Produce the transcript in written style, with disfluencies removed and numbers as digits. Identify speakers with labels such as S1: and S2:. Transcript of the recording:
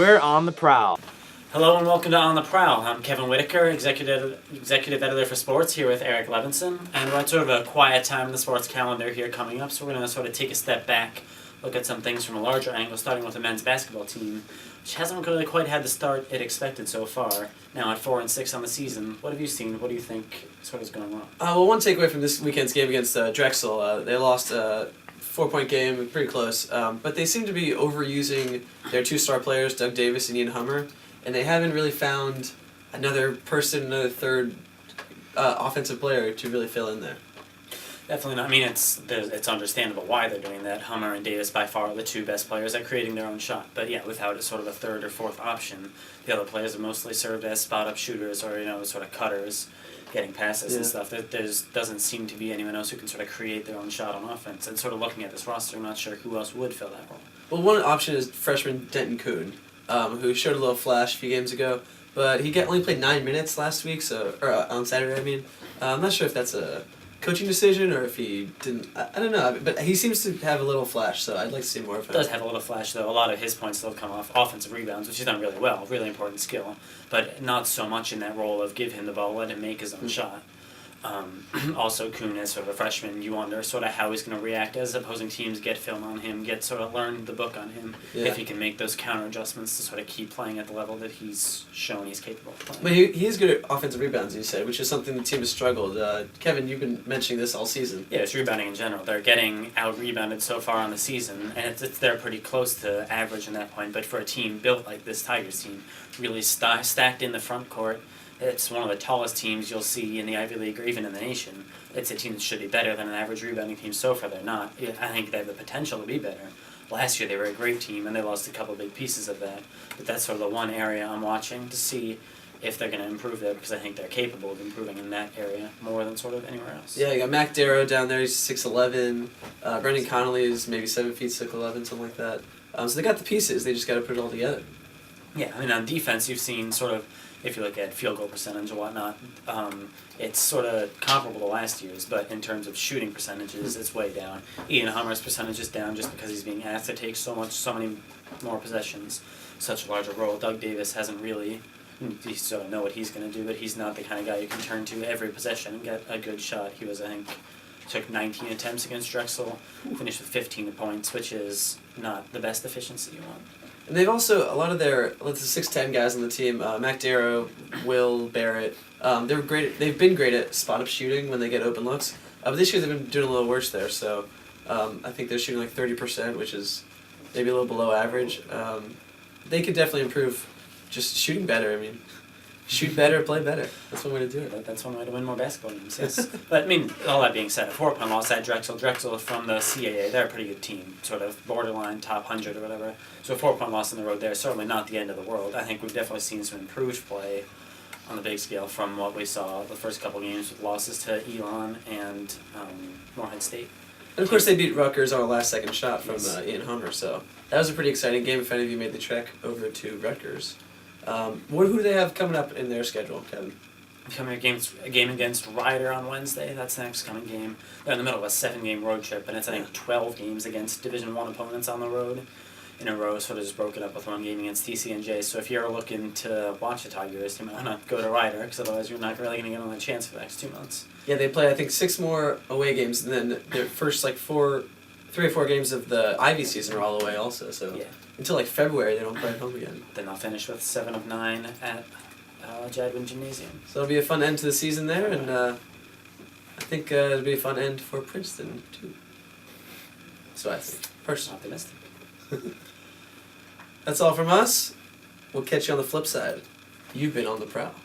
S1: We're on the prowl.
S2: Hello and welcome to On the Prowl. I'm Kevin Whitaker, executive editor for sports, here with Eric Levinson, and we're at sort of a quiet time in the sports calendar here coming up, so we're going to sort of take a step back, look at some things from a larger angle, starting with the men's basketball team, which hasn't really quite had the start it expected so far. Now at 4-6 on the season, what have you seen? What do you think sort of is going on?
S3: Well, one takeaway from this weekend's game against Drexel, they lost a 4-point game, pretty close, but they seem to be overusing their two-star players, Doug Davis and Ian Hummer, and they haven't really found another third offensive player to really fill in there.
S2: Definitely not. I mean, it's understandable why they're doing that. Hummer and Davis by far are the two best players at creating their own shot. But yeah, without a sort of a third or fourth option, the other players have mostly served as spot-up shooters or, sort of cutters, getting passes and stuff. There doesn't seem to be anyone else who can sort of create their own shot on offense. And sort of looking at this roster, I'm not sure who else would fill that role.
S3: Well, one option is freshman Denton Kuhn, who showed a little flash a few games ago, but he only played 9 minutes last week, on Saturday, I mean. I'm not sure if that's a coaching decision or if he didn't. I don't know, but he seems to have a little flash, so I'd like to see more of him.
S2: Does have a little flash, though. A lot of his points still come off offensive rebounds, which he's done really well, really important skill, but not so much in that role of give him the ball, let him make his own shot. Also, Kuhn is sort of a freshman. You wonder sort of how he's going to react as opposing teams get film on him, learn the book on him, if he can make those counter adjustments to sort of keep playing at the level that he's shown he's capable of playing.
S3: But he is good at offensive rebounds, you said, which is something the team has struggled. Kevin, you've been mentioning this all season.
S2: Yeah, it's rebounding in general. They're getting out-rebounded so far on the season, and they're pretty close to average in that point. But for a team built like this Tigers team, really stacked in the front court, it's one of the tallest teams you'll see in the Ivy League or even in the nation. It's a team that should be better than an average rebounding team. So far, they're not. I think they have the potential to be better. Last year, they were a great team, and they lost a couple of big pieces of that. But that's sort of the one area I'm watching to see if they're going to improve there, because I think they're capable of improving in that area more than sort of anywhere else.
S3: Yeah, you got Mac Darrow down there. He's 6'11". Brendan Connolly is maybe 7 feet 6'11", something like that. So they got the pieces. They just got to put it all together.
S2: Yeah, I mean, on defense, you've seen sort of, if you look at field goal percentage or whatnot, it's sort of comparable to last year's, but in terms of shooting percentages, it's way down. Ian Hummer's percentage is down just because he's being asked to take so many more possessions, such a larger role. Doug Davis hasn't really, you sort of know what he's going to do, but he's not the kind of guy you can turn to every possession and get a good shot. He was, I think, took 19 attempts against Drexel, finished with 15 points, which is not the best efficiency you want.
S3: And they've also, a lot of the 6'10" guys on the team, Mac Darrow, Will Barrett, they've been great at spot-up shooting when they get open looks. But this year they've been doing a little worse there, so I think they're shooting like 30%, which is maybe a little below average. They could definitely improve just shooting better. I mean, shoot better, play better. That's one way to do it.
S2: That's one way to win more basketball games, yes. But, I mean, all that being said, a 4-point loss at Drexel. Drexel from the CAA, they're a pretty good team, sort of borderline top 100 or whatever. So a 4-point loss on the road there is certainly not the end of the world. I think we've definitely seen some improved play on the big scale from what we saw the first couple games with losses to Elon and Morehead State.
S3: And, of course, they beat Rutgers on a last-second shot from Ian Hummer, so that was a pretty exciting game if any of you made the trek over to Rutgers. Who do they have coming up in their schedule, Kevin?
S2: Coming a game against Ryder on Wednesday. That's the next coming game. They're in the middle of a 7-game road trip, and it's, I think, 12 games against Division I opponents on the road in a row, sort of just broken up with one game against TCNJ. So if you're looking to watch the Tigers, you might want to go to Ryder, because otherwise you're not really going to get another chance for the next 2 months. Yeah,
S3: they play, I think, 6 more away games, and then their first, 3 or 4 games of the Ivy season are all away also, so until, February, they don't play at home again.
S2: Then they'll finish with 7 of 9 at Jadwin Gymnasium.
S3: So it'll be a fun end to the season there, and I think it'll be a fun end for Princeton, too. So I think. Personally.
S2: Optimistic.
S3: That's all from us. We'll catch you on the flip side. You've been on the prowl.